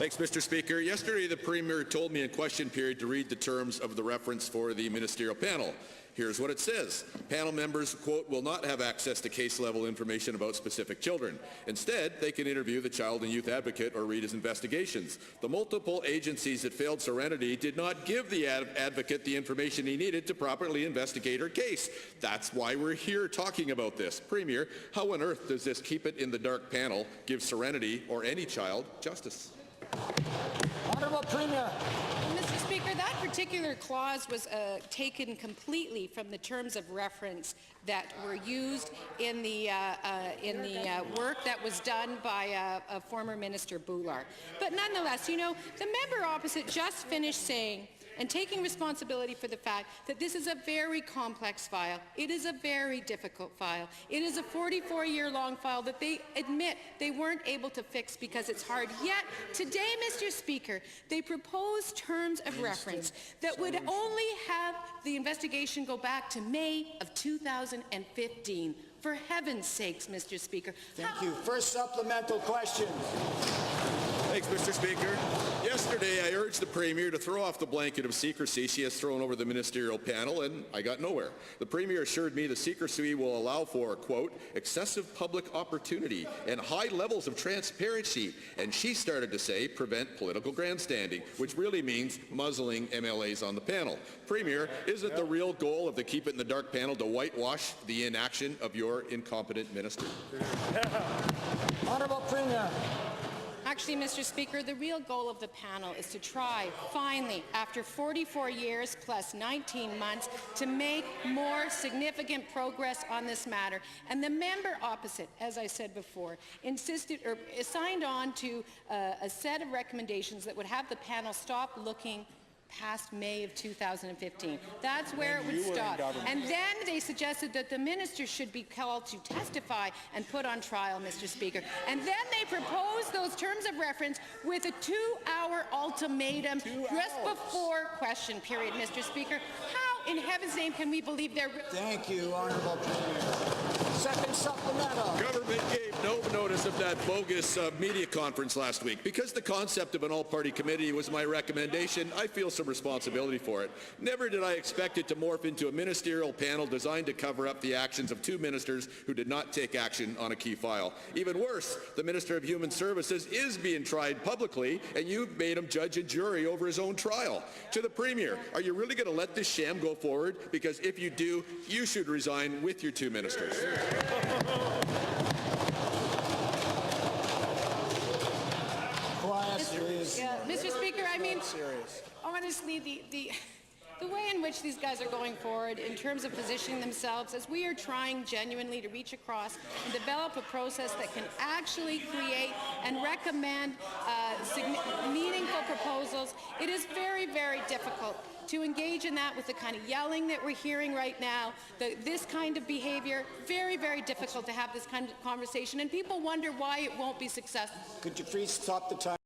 Thanks, Mr. Speaker. Yesterday, the Premier told me in question period to read the terms of the reference for the ministerial panel. Here's what it says. Panel members, quote, will not have access to case-level information about specific children. Instead, they can interview the child and youth advocate or read his investigations. The multiple agencies that failed Serenity did not give the advocate the information he needed to properly investigate her case. That's why we're here talking about this. Premier, how on earth does this keep it in the dark panel give Serenity or any child justice? Honourable Premier. Mr. Speaker, that particular clause was taken completely from the terms of reference that were used in the work that was done by former Minister Boular. But nonetheless, you know, the member opposite just finished saying and taking responsibility for the fact that this is a very complex file. It is a very difficult file. It is a 44-year-long file that they admit they weren't able to fix because it's hard. Yet, today, Mr. Speaker, they proposed terms of reference that would only have the investigation go back to May of 2015. For heaven's sakes, Mr. Speaker. Thank you. First supplemental question. Thanks, Mr. Speaker. Yesterday, I urged the Premier to throw off the blanket of secrecy she has thrown over the ministerial panel, and I got nowhere. The Premier assured me the secrecy will allow for, quote, excessive public opportunity and high levels of transparency, and she started to say prevent political grandstanding, which really means muzzling MLAs on the panel. Premier, isn't the real goal of the Keep It in the Dark panel to whitewash the inaction of your incompetent minister? Honourable Premier. Actually, Mr. Speaker, the real goal of the panel is to try, finally, after 44 years plus 19 months, to make more significant progress on this matter. And the member opposite, as I said before, insisted or signed on to a set of recommendations that would have the panel stop looking past May of 2015. That's where it would stop. And then they suggested that the minister should be called to testify and put on trial, Mr. Speaker. And then they proposed those terms of reference with a 2-hour ultimatum just before question period, Mr. Speaker. How in heaven's name can we believe they're... Thank you, Honourable Premier. Second supplemental. Government gave no notice of that bogus media conference last week. Because the concept of an all-party committee was my recommendation, I feel some responsibility for it. Never did I expect it to morph into a ministerial panel designed to cover up the actions of 2 ministers who did not take action on a key file. Even worse, the Minister of Human Services is being tried publicly, and you've made him judge and jury over his own trial. To the Premier, are you really going to let this sham go forward? Because if you do, you should resign with your 2 ministers. Quiet, please. Mr. Speaker, I mean, honestly, the way in which these guys are going forward in terms of positioning themselves as we are trying genuinely to reach across and develop a process that can actually create and recommend meaningful proposals, it is very, very difficult to engage in that with the kind of yelling that we're hearing right now, this kind of behavior. Very, very difficult to have this kind of conversation, and people wonder why it won't be successful. Could you please stop the time?